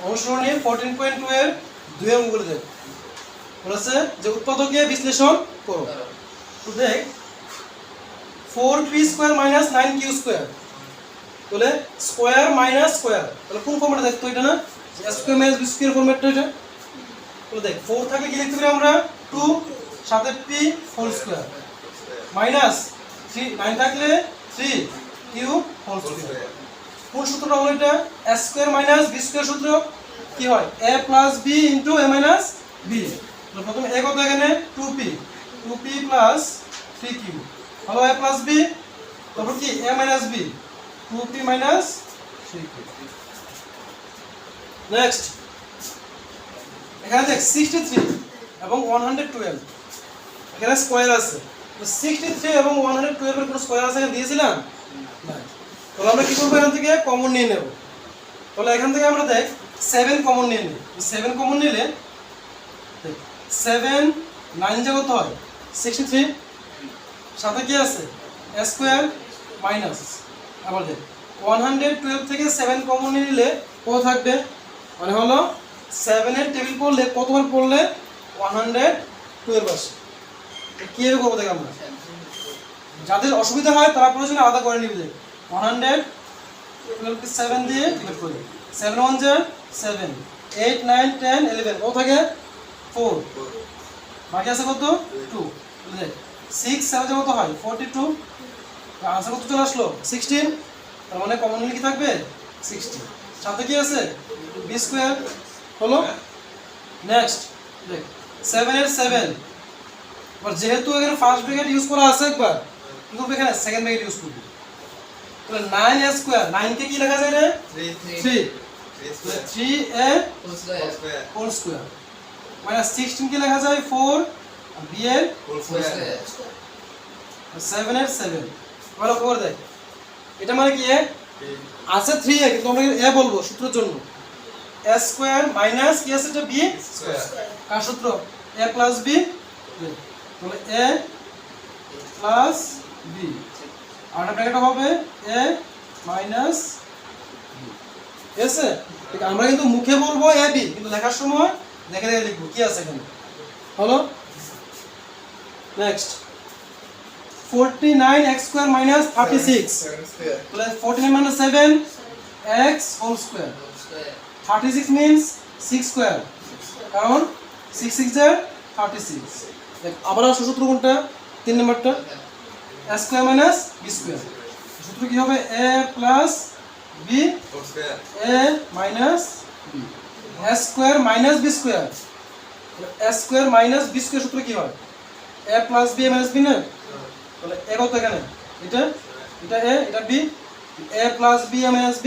অনুসরণী 14.2 এর 2 অঙ্কগুলো দেখ বলেছে যে উৎপাদকে বিশ্লেষণ করো। তো দেখ 4p square minus 9q square বলে স্কয়ার মাইনাস স্কয়ার, তাহলে কোন ফর্মেটে দেখতো এটা না, a square minus b square ফর্মেটটা এটা। তো দেখ 4 থাকলে কি লিখতে পারি আমরা 2 সাথে p হোল স্কয়ার মাইনাস 3 9 থাকলে 3q হোল স্কয়ার। কোন সূত্রটা হলো এটা, a square minus b square সূত্র কি হয় a plus b into a minus b। তো প্রথমে a কত এখানে 2p প্লাস 3q হলো a প্লাস b, তারপর কি a minus b 2p minus 3q। Next এখানে দেখ 63 এবং 112 এখানে স্কয়ার আছে, তো 63 এবং 112 এর কোনো স্কয়ার আছে এখানে দিয়েছিলাম না। তাহলে আমরা কি করব, এখান থেকে কমন নিয়ে নেব। তাহলে এখান থেকে আমরা দেখ 7 কমন নিয়ে নিই। 7 কমন নিলে 7 9 কত হয় 63, সাথে কি আছে a স্কয়ার মাইনাস আবার দেখ 112 থেকে 7 কমন নিলে কত থাকবে, মানে হলো 7 এর টেবিল পড়লে কতবার পড়লে 112 আসে। কিভাবে করবো দেখ আমরা, যাদের অসুবিধা হয় তারা প্রয়োজনে আলাদা করে নিবে। দেখ 112 কে 7 দিয়ে ডিভাইড করি, 7 1 যা 7 8 9 10 11 কত থাকে 4, বাকি আছে কত 2। দেখ 6 7 কত হয় 42, আনসার কত চলে আসলো 16, তার মানে কমন নিলে কি থাকবে 60, সাথে কি আছে b স্কয়ার হলো। নেক্সট দেখ 7 এর 7, আর যেহেতু এখানে ফার্স্ট ব্র্যাকেট ইউজ করা আছে একবার, কিন্তু এখানে সেকেন্ড ব্র্যাকেট ইউজ করব। তাহলে 9a স্কয়ার 9 কে কি লেখা যায় রে 3a হোল স্কয়ার মাইনাস 16 কে লেখা যায় 4 আর b এর হোল স্কয়ার 7 এর 7 ভালো করে দেখ। এটা মানে কি a আছে 3a, কিন্তু আমরা a বলবো সূত্রের জন্য a স্কয়ার মাইনাস কি আছে এটা b স্কয়ার, কার সূত্র a প্লাস b। তাহলে a প্লাস b আর একটা ব্র্যাকেট হবে a মাইনাস b। ঠিক আছে, আমরা কিন্তু মুখে বলবো a b, কিন্তু লেখার সময় দেখে দেখে লিখবো কি আছে এখানে হলো। নেক্সট 49x স্কয়ার মাইনাস 36, তাহলে 49 minus 7 x whole square, 36 means 6 square, কারণ 6 6 এর 36। দেখ আবার আসল সূত্র কোনটা 3 নাম্বারটা a square minus b square, সূত্র কি হবে a plus b a minus b, a square minus b square, a square minus b square সূত্র কি হয় a plus b a minus b না। তাহলে a কত এখানে এটা এটা a এটা b, a plus b a minus b।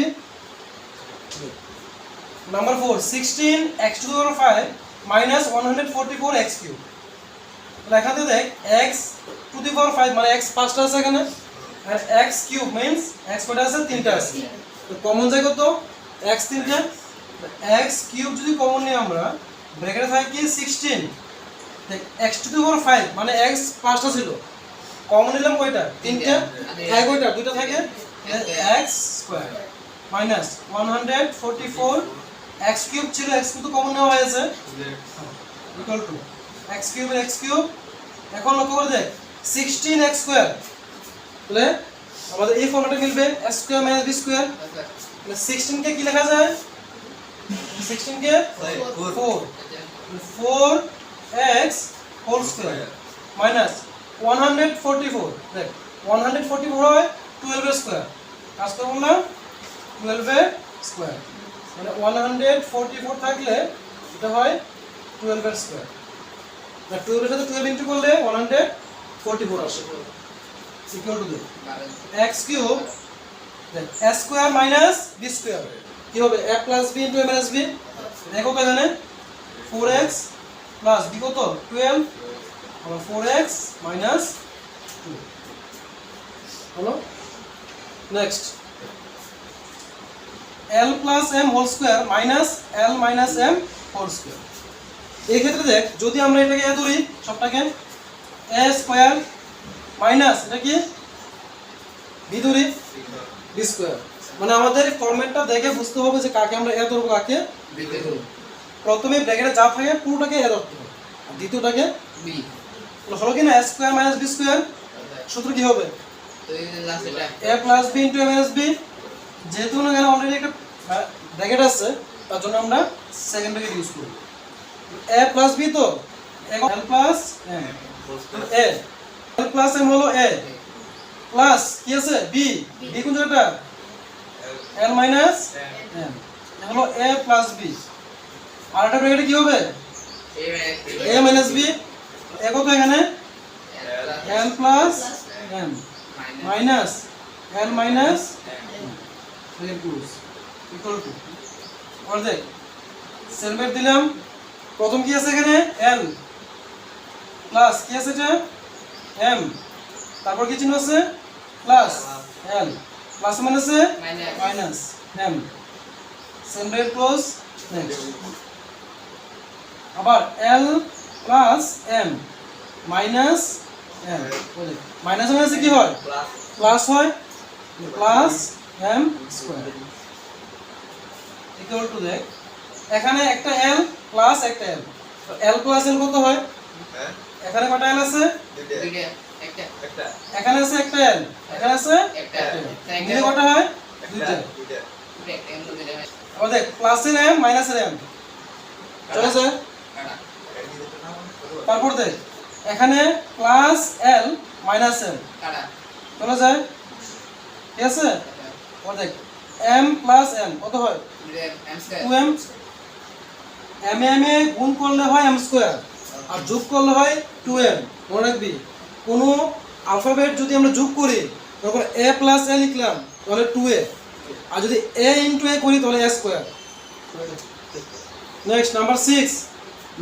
Number 4 16x to the power 5 minus 144x cube, তাহলে এখানে দেখ x টু দি পাওয়ার 5 মানে x পাঁচটা আছে এখানে, আর x কিউব মিন্স x কয়টা আছে তিনটা আছে, তো কমন যায় কত x তিনটা, x কিউব যদি কমন নিই আমরা ব্র্যাকেটে থাকে কি 16, দেখ x টু দি পাওয়ার 5 মানে x পাঁচটা ছিল, কমন নিলাম কয়টা তিনটা, থাকে কয়টা দুইটা থাকে x square minus 144 x cube ছিল x কিউব তো কমন নেওয়া হয়েছে ইকুয়াল টু x কিউব এর x কিউব। এখন লক্ষ্য করে দেখ 16x স্কয়ার, তাহলে আমাদের এই ফর্মুলাটা মিলবে a square minus b square. তাহলে 16 কে কি লেখা যায় 16 কে 4x হোল স্কয়ার মাইনাস 144, দেখ 144 হয় 12 এর স্কয়ার, কাজ করব না 12 এর স্কয়ার, মানে 144 থাকলে এটা হয় 12 এর স্কয়ার, না 12 এর সাথে 12 ইনটু করলে 144 আসে ইকুয়াল টু x কিউব দেখ a square minus b square কি হবে a plus b into a minus b। দেখো তো এখানে 4x প্লাস b কত 12 আর 4x মাইনাস 2 হলো। Next l plus m whole square minus l minus m whole square. এই ক্ষেত্রে দেখ যদি আমরা এটাকে এ ধরি সবটাকে a স্কয়ার মাইনাস এটা কি b ধরি b স্কয়ার মানে আমাদের ফরম্যাটটা দেখে বুঝতে হবে যে কাকে আমরা এ ধরবো কাকে বি ধরবো। প্রথমে ব্র্যাকেটে যা থাকে পুরোটাকে এ ধরতে হবে আর দ্বিতীয়টাকে বি হলো কি না a square minus b square সূত্র কি হবে তো এই যে লাস্ট এটা a plus b into a minus b যেহেতু না এখানে অলরেডি একটা ব্র্যাকেট আছে তার জন্য আমরা সেকেন্ড ব্র্যাকেট ইউজ করব a প্লাস b তো l plus m a l plus m হলো a প্লাস কি আছে b b কোন জায়গাটা l মাইনাস m হলো a প্লাস b আর একটা ব্র্যাকেটে কি হবে a মাইনাস b a কত এখানে l plus m minus l minus bracket close equal to আর দেখ সেলমেট দিলাম প্রথম কি আছে এখানে l প্লাস কি আছে এটা m তারপর কি চিহ্ন আছে প্লাস l প্লাস মানে আছে মাইনাস m সেলমেট ক্লোজ নেক্সট আবার l plus m minus m minus মানে কি হয় প্লাস হয় plus m square equal to দেখ এখানে একটা l প্লাস একটা l l প্লাস l কত হয় এখানে কয়টা l আছে দুইটা একটা এখানে আছে একটা l এখানে আছে একটা মিলে কয়টা হয় দুইটা একটা এম দুইটা আবার দেখ প্লাসের m মাইনাসের m চলে যায় কাটা তারপর দেখ এখানে প্লাস l মাইনাস l কাটা চলে যায় ঠিক আছে আবার দেখ m প্লাস n কত হয় দুইটা এম স্কয়ার 2m m এ গুণ করলে হয় m স্কয়ার আর যোগ করলে হয় 2m মনে রাখবি কোন অ্যালফাবেট যদি আমরা যোগ করি তখন a প্লাস a লিখলাম তাহলে 2a আর যদি a ইনটু a করি তাহলে a square next number 6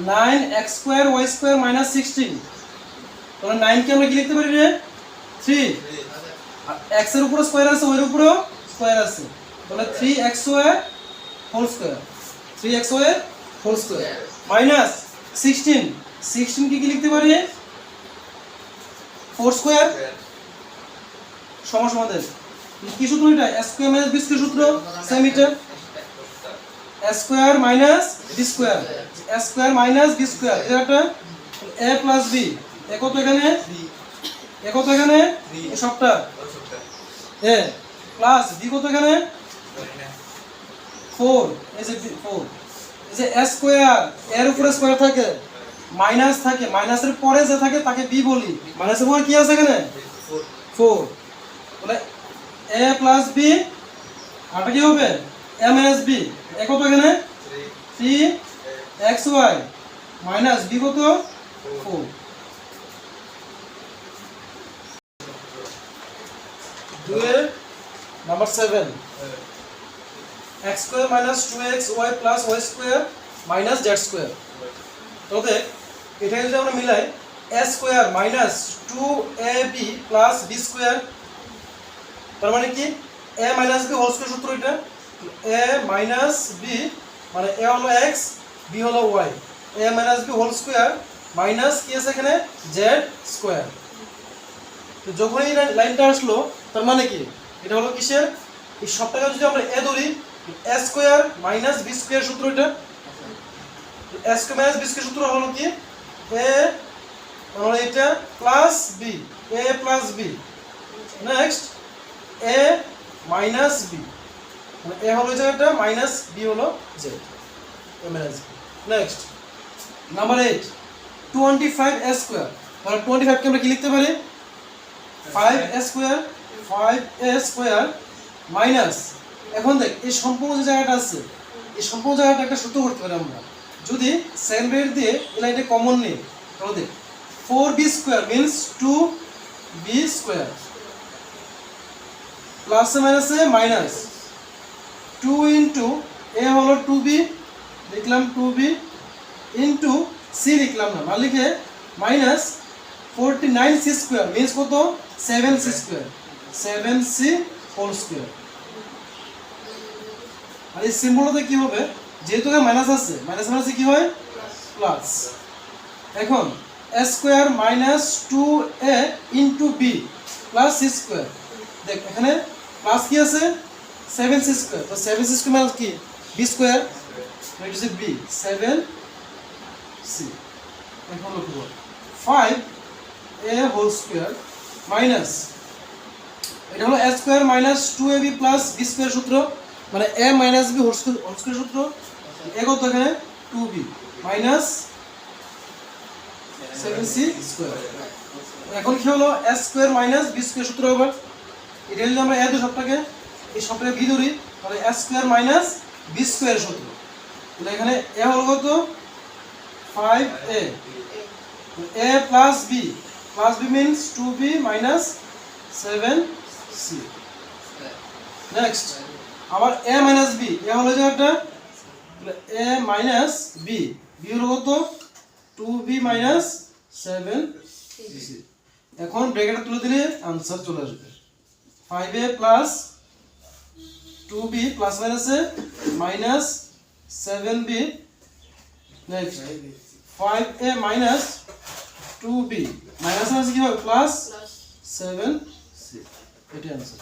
9x square y square minus 16 তাহলে 9 কে আমরা কি লিখতে পারি রে 3 আর x এর উপরে স্কয়ার আছে ওর উপরেও স্কয়ার আছে তাহলে 3xy whole square 3xy whole square minus 16 16 কি লিখতে পারি 4 স্কয়ার সমান কি সূত্র এটা a square minus b square সূত্র সেম এটা a square minus b square a square minus b square এটা একটা a প্লাস b এ কত এখানে এ কত এখানে এই সবটা a প্লাস b কত এখানে 4 এই যে 4 এই যে a স্কয়ার এর উপরে স্কয়ার থাকে মাইনাস থাকে মাইনাসের পরে যে থাকে তাকে b বলি মাইনাসের পরে কি আছে এখানে 4 তাহলে a প্লাস b আর কি হবে a মাইনাস b এ কত এখানে 3xy মাইনাস b কত 4 দুয়ে number 7 x square minus 2xy plus y square minus z square তো দেখ এটা যদি আমরা মিলাই a square minus 2ab plus b square তার মানে কি a minus b whole square সূত্র এটা a মাইনাস b মানে a হলো x b হলো y a minus b whole square minus কি আছে এখানে z স্কয়ার তো যখন এই লাইনটা আসলো তার মানে কি এটা হলো কিসের এই সবটাকে যদি আমরা a ধরি a square minus b square সূত্র এটা a square minus b square সূত্র হলো কি a মানে এটা plus b a plus b next a minus b মানে a হলো এটা মাইনাস b হলো z a minus b next number 8 25a square তাহলে 25 কে আমরা কি লিখতে পারি 5a square 5a square minus এখন দেখ এই সম্পূর্ণ যে জায়গাটা আছে এই সম্পূর্ণ জায়গাটা একটা সূত্র করতে পারি আমরা যদি সেকেন্ড ব্র্যাকেট দিয়ে এই লাইনটা কমন নিই তাহলে দেখ 4b square means 2b square plus minus A minus 2 into a হলো 2b লিখলাম 2b ইনটু c লিখলাম না লিখে মাইনাস 49c স্কয়ার মিন্স কত 7c square 7c whole square আর এই সিম্বলটাতে কি হবে যেহেতু এখানে মাইনাস আছে মাইনাস মাইনাসে কি হয় প্লাস এখন a square minus 2a into b plus c square দেখ এখানে প্লাস কি আছে 7c স্কয়ার, তো 7c স্কয়ার মানে কি b square, it is b 7c। এখন লিখব 5a হোল স্কয়ার মাইনাস, এটা হলো a square minus 2ab plus b square সূত্র, মানে a minus b whole square সূত্র, a কত এখানে 2b মাইনাস 7c স্কয়ার। এখন কি হলো a square minus b square সূত্র হবে, এটা যদি আমরা a ধরি সবটাকে, এই সবটাকে b ধরি, তাহলে a square minus b square সূত্র, তাহলে এখানে a হলো কত 5a, a plus b means 2b minus 7c। Next আবার a minus b, a হলো যে একটা, তাহলে a minus b হলো কত 2b minus 7c। এখন ব্র্যাকেটে তুলে দিলে आंसर চলে আসবে 5a plus 2b plus minus a minus 7b, next 5a minus 2b minus আছে কি হবে প্লাস 7c, এটাই आंसर।